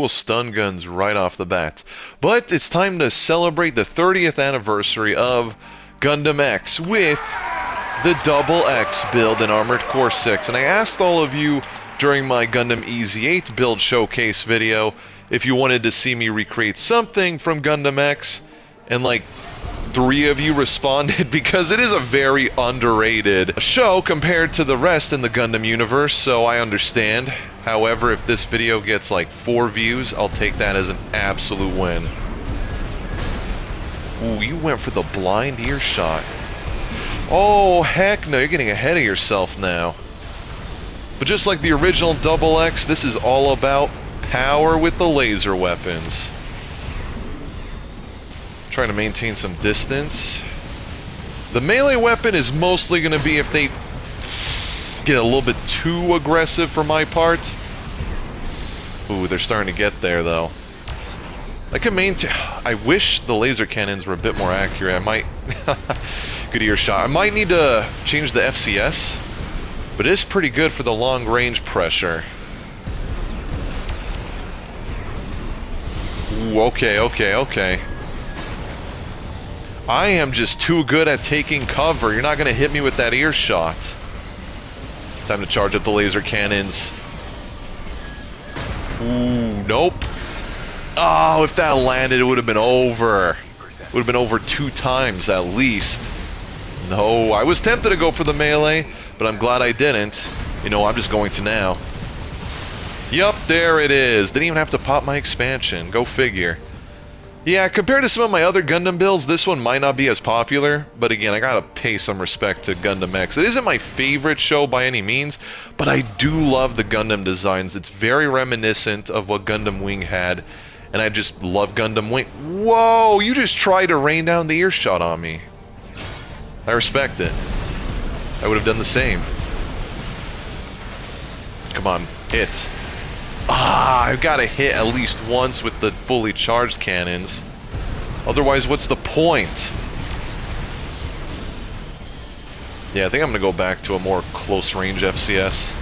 dual stun guns right off the bat. But it's time to celebrate the 30th anniversary of Gundam X with the Double X build in Armored Core 6. And I asked all of you during my Gundam EZ8 build showcase video if you wanted to see me recreate something from Gundam X, and like 3 of you responded because it is a very underrated show compared to the rest in the Gundam universe, so I understand. However, if this video gets like 4 views, I'll take that as an absolute win. Ooh, you went for the blind earshot. Oh, heck no, you're getting ahead of yourself now. But just like the original Double X, this is all about power with the laser weapons. Trying to maintain some distance. The melee weapon is mostly going to be if they get a little bit too aggressive for my part. Ooh, they're starting to get there though. I can maintain. I wish the laser cannons were a bit more accurate. I might. Good earshot. I might need to change the FCS, but it's pretty good for the long range pressure. Ooh, okay. I am just too good at taking cover. You're not going to hit me with that earshot. Time to charge up the laser cannons. Ooh, nope. Oh, if that landed, it would have been over. It would have been over 2 times at least. No, I was tempted to go for the melee, but I'm glad I didn't. You know, I'm just going to now. Yup, there it is. Didn't even have to pop my expansion. Go figure. Yeah, compared to some of my other Gundam builds, this one might not be as popular, but again, I gotta pay some respect to Gundam X. It isn't my favorite show by any means, but I do love the Gundam designs. It's very reminiscent of what Gundam Wing had, and I just love Gundam Wing. Whoa, you just tried to rain down the earshot on me. I respect it. I would have done the same. Come on, hit. Ah, I've got to hit at least once with the fully charged cannons. Otherwise, what's the point? Yeah, I think I'm going to go back to a more close-range FCS.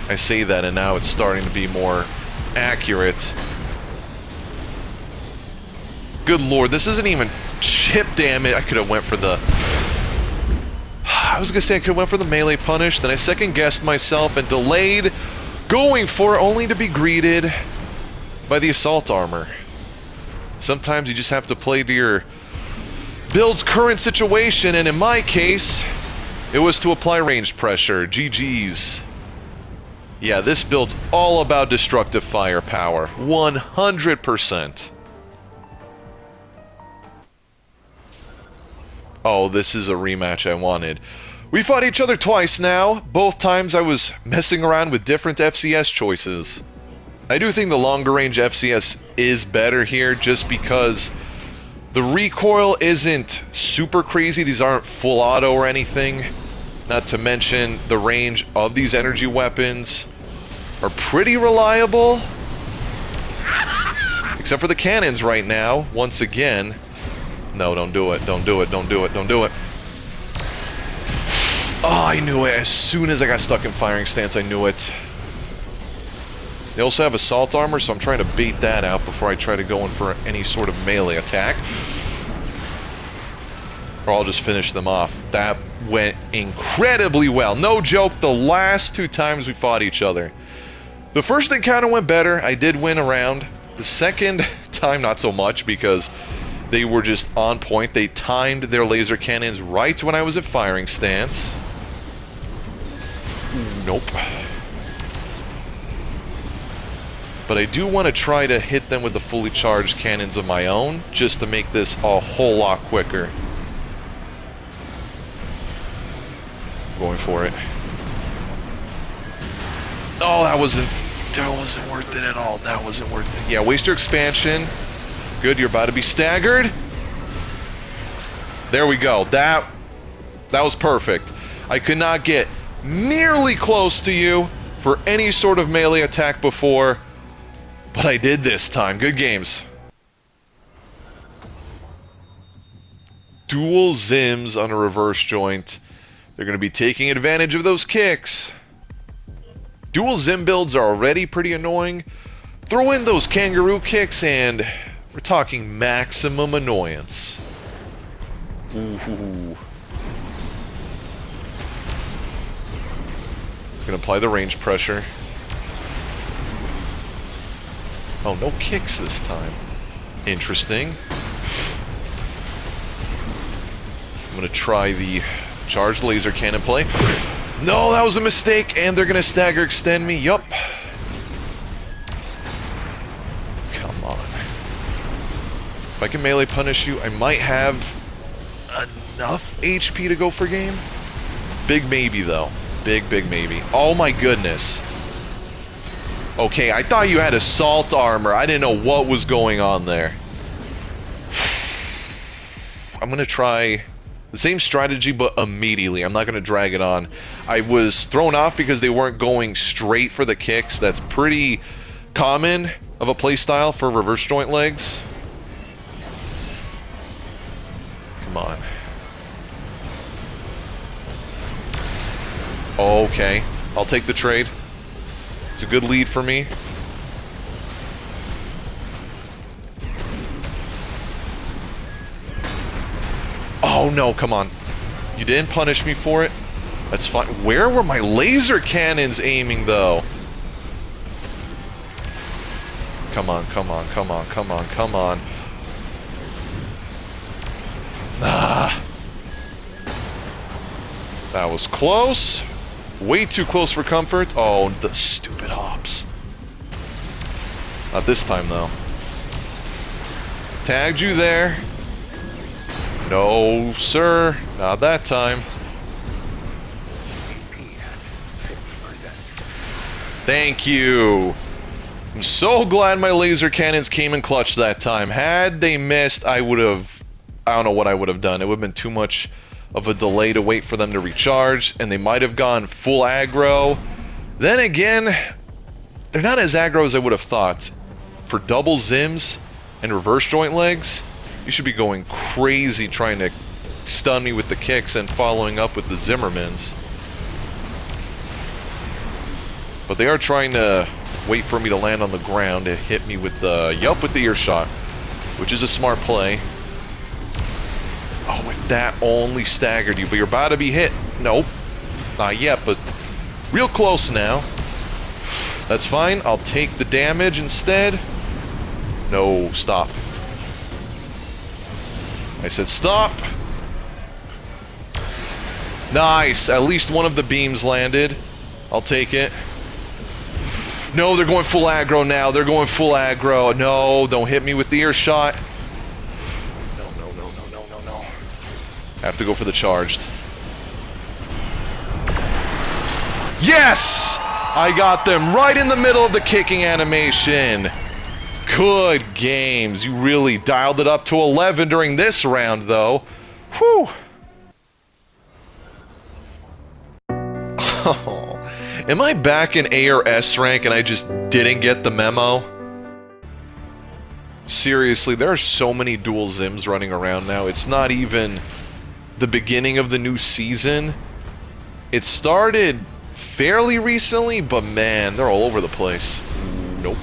I say that, and now it's starting to be more accurate. Good lord, this isn't even chip damage. I could have went for the... I was going to say I could have went for the melee punish, then I second-guessed myself and delayed going for it, only to be greeted by the assault armor. Sometimes you just have to play to your build's current situation, and in my case, it was to apply range pressure. GG's. Yeah, this build's all about destructive firepower. 100%. Oh, this is a rematch I wanted. We fought each other twice now. Both times I was messing around with different FCS choices. I do think the longer range FCS is better here just because the recoil isn't super crazy. These aren't full auto or anything. Not to mention the range of these energy weapons are pretty reliable. Except for the cannons right now, once again. No, don't do it. Don't do it. Don't do it. Don't do it. Oh, I knew it. As soon as I got stuck in firing stance, I knew it. They also have assault armor, so I'm trying to bait that out before I try to go in for any sort of melee attack. Or I'll just finish them off. That went incredibly well. No joke, the last 2 times we fought each other. The first encounter went better. I did win a round. The second time, not so much, because they were just on point. They timed their laser cannons right when I was at firing stance. Nope. But I do want to try to hit them with the fully charged cannons of my own, just to make this a whole lot quicker. Going for it. Oh, that wasn't worth it at all. That wasn't worth it. Yeah, waste your expansion. Good, you're about to be staggered. There we go. That was perfect. I could not get nearly close to you for any sort of melee attack before, but I did this time. Good games. Dual Zims on a reverse joint. They're going to be taking advantage of those kicks. Dual Zim builds are already pretty annoying. Throw in those kangaroo kicks and we're talking maximum annoyance. Ooh. Gonna apply the range pressure. Oh, no kicks this time. Interesting. I'm gonna try the charged laser cannon play. No, that was a mistake, and they're gonna stagger extend me. Yup. Come on. If I can melee punish you, I might have enough HP to go for game. Big maybe, though. Big maybe. Oh my goodness. Okay, I thought you had assault armor. I didn't know what was going on there. I'm gonna try the same strategy, but immediately. I'm not gonna drag it on. I was thrown off because they weren't going straight for the kicks. That's pretty common of a playstyle for reverse joint legs. Come on. Okay, I'll take the trade. It's a good lead for me. Oh no, come on. You didn't punish me for it? That's fine. Where were my laser cannons aiming, though? Come on, come on, come on, come on, come on. Ah. That was close. Way too close for comfort. Oh, the stupid hops. Not this time, though. Tagged you there. No, sir. Not that time. Thank you. I'm so glad my laser cannons came in clutch that time. Had they missed, I would have... I don't know what I would have done. It would have been too much of a delay to wait for them to recharge, and they might have gone full aggro. Then again, they're not as aggro as I would have thought. For double Zims and reverse joint legs, you should be going crazy trying to stun me with the kicks and following up with the Zimmermans. But they are trying to wait for me to land on the ground and hit me with the with the earshot, which is a smart play. Oh, if that only staggered you, but you're about to be hit. Nope, not yet, but real close now. That's fine, I'll take the damage instead. No, stop. I said stop. Nice, at least one of the beams landed. I'll take it. No, they're going full aggro now. They're going full aggro. No, don't hit me with the earshot. No. I have to go for the charged. Yes! I got them right in the middle of the kicking animation. Good games. You really dialed it up to 11 during this round, though. Whew. Oh, am I back in A or S rank and I just didn't get the memo? Seriously, there are so many dual Zims running around now. It's not even the beginning of the new season. It started fairly recently, but man, they're all over the place. Nope.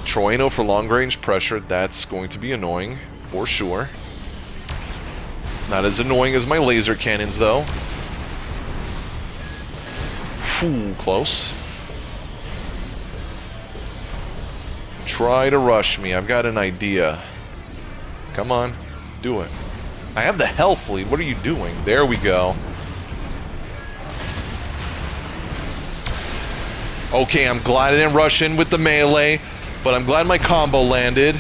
Troino for long range pressure, that's going to be annoying, for sure. Not as annoying as my laser cannons, though. Whew, close. Try to rush me, I've got an idea. Come on, do it. I have the health lead, what are you doing? There we go. Okay, I'm glad I didn't rush in with the melee, but I'm glad my combo landed.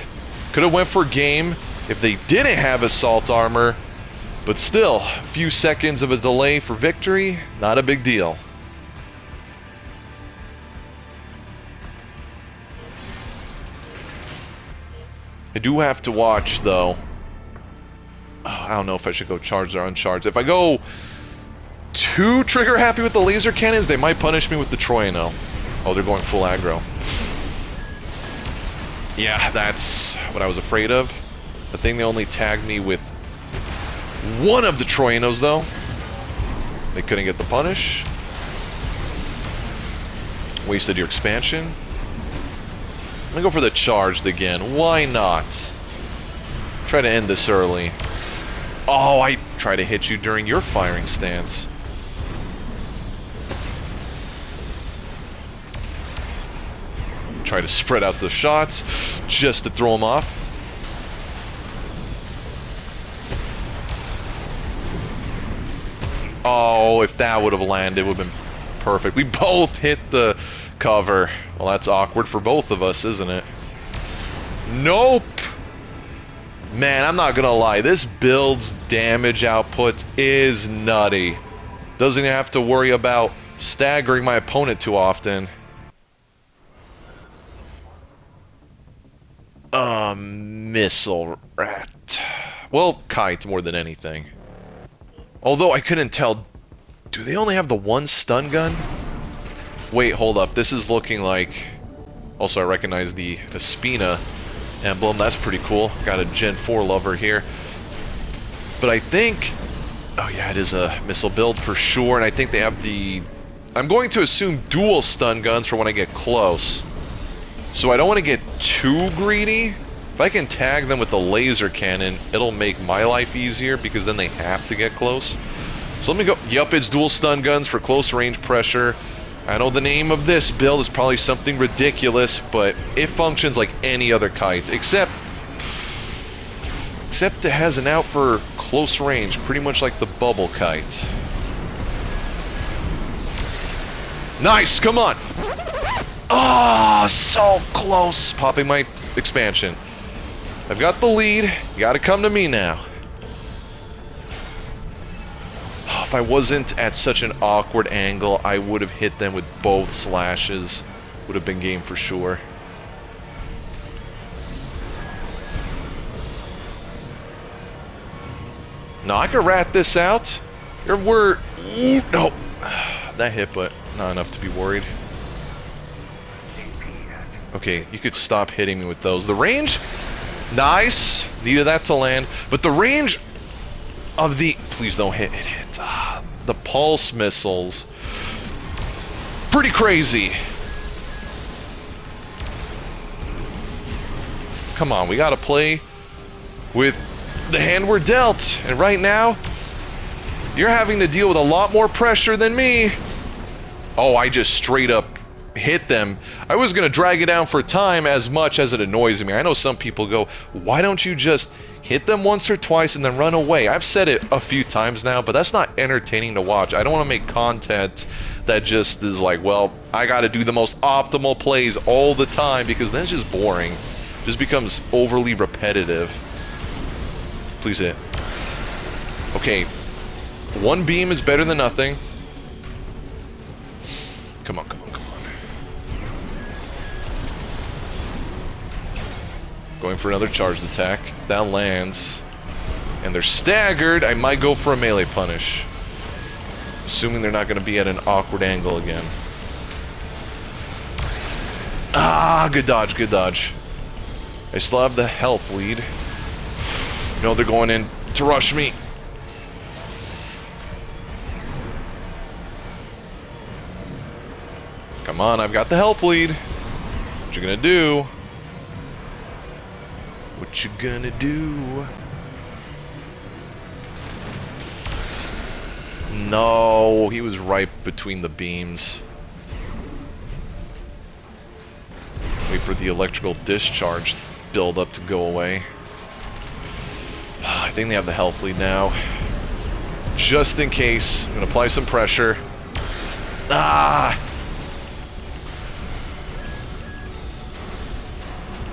Could have went for game if they didn't have assault armor, but still, a few seconds of a delay for victory, not a big deal. I do have to watch, though. I don't know if I should go charged or uncharged. If I go too trigger happy with the laser cannons, they might punish me with the Troino. Oh, they're going full aggro. Yeah, that's what I was afraid of. I think they only tagged me with one of the Troinos, though. They couldn't get the punish. Wasted your expansion. I'm gonna go for the charged again. Why not? Try to end this early. Oh, I try to hit you during your firing stance. Try to spread out the shots just to throw them off. Oh, if that would have landed, it would have been perfect. We both hit the cover. Well, that's awkward for both of us, isn't it? Nope. Man, I'm not gonna lie. This build's damage output is nutty. Doesn't even have to worry about staggering my opponent too often. Missile rat. Well, kite more than anything. Although I couldn't tell, do they only have the one stun gun? Wait, hold up. This is looking like... Also, I recognize the Espina emblem. That's pretty cool. Got a Gen 4 lover here. But I think... Oh yeah, it is a missile build for sure. And I think they have the... I'm going to assume dual stun guns for when I get close. So I don't want to get too greedy. If I can tag them with the laser cannon, it'll make my life easier because then they have to get close. So let me go. Yup, it's dual stun guns for close range pressure. I know the name of this build is probably something ridiculous, but it functions like any other kite, except it has an out for close range, pretty much like the bubble kite. Nice, come on! Ah, oh, so close! Popping my expansion. I've got the lead. You gotta come to me now. Oh, if I wasn't at such an awkward angle, I would have hit them with both slashes. Would have been game for sure. No, I could rat this out. We're... No. That hit, but not enough to be worried. Okay, you could stop hitting me with those. The range... Nice. Needed that to land. But the range of the... Please don't hit. It hit. The pulse missiles. Pretty crazy. Come on, we gotta play with the hand we're dealt. And right now, you're having to deal with a lot more pressure than me. Oh, I just straight up hit them. I was gonna drag it down for time as much as it annoys me. I know some people go, why don't you just hit them once or twice and then run away? I've said it a few times now, but that's not entertaining to watch. I don't want to make content that just is like, well, I gotta do the most optimal plays all the time, because then it's just boring. It just becomes overly repetitive. Please hit. Okay. One beam is better than nothing. Come on, come on, come on. Going for another charged attack. That lands. And they're staggered. I might go for a melee punish. Assuming they're not going to be at an awkward angle again. Ah, good dodge, good dodge. I still have the health lead. No, they're going in to rush me. Come on, I've got the health lead. What you gonna do? What you gonna do? No, he was right between the beams. Wait for the electrical discharge build-up to go away. I think they have the health lead now. Just in case, I'm gonna apply some pressure. Ah!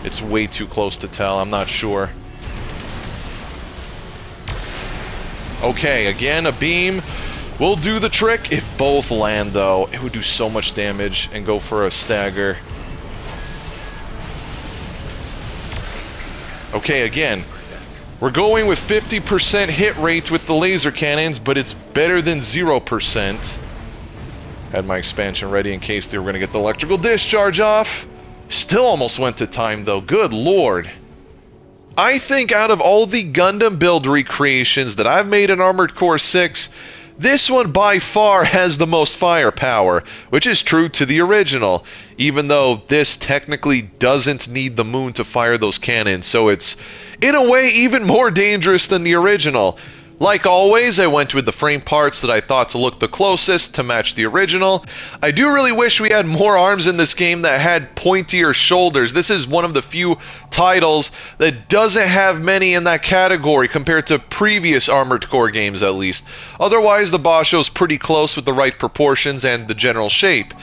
It's way too close to tell, I'm not sure. Okay, again, a beam will do the trick. If both land, though, it would do so much damage and go for a stagger. Okay, again, we're going with 50% hit rate with the laser cannons, but it's better than 0%. Had my expansion ready in case they were going to get the electrical discharge off. Still almost went to time, though. Good lord. I think out of all the Gundam build recreations that I've made in Armored Core 6, this one by far has the most firepower, which is true to the original, even though this technically doesn't need the moon to fire those cannons, so it's, in a way, even more dangerous than the original. Like always, I went with the frame parts that I thought to look the closest to match the original. I do really wish we had more arms in this game that had pointier shoulders. This is one of the few titles that doesn't have many in that category compared to previous Armored Core games at least. Otherwise, the boss show's pretty close with the right proportions and the general shape.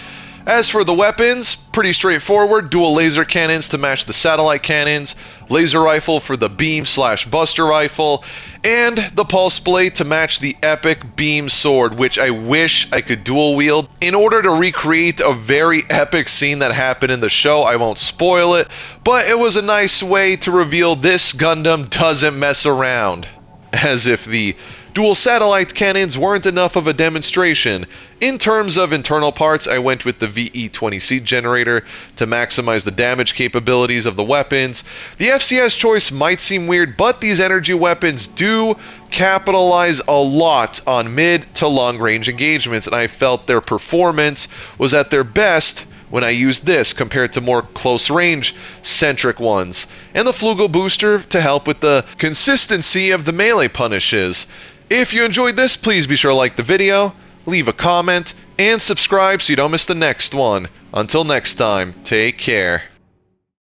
As for the weapons, pretty straightforward. Dual laser cannons to match the satellite cannons, laser rifle for the beam/buster rifle, and the pulse blade to match the epic beam sword, which I wish I could dual wield. In order to recreate a very epic scene that happened in the show, I won't spoil it, but it was a nice way to reveal this Gundam doesn't mess around. As if the dual satellite cannons weren't enough of a demonstration. In terms of internal parts, I went with the VE-20 seed generator to maximize the damage capabilities of the weapons. The FCS choice might seem weird, but these energy weapons do capitalize a lot on mid to long range engagements, and I felt their performance was at their best when I used this compared to more close range centric ones. And the Flugel booster to help with the consistency of the melee punishes. If you enjoyed this, please be sure to like the video, leave a comment, and subscribe so you don't miss the next one. Until next time, take care.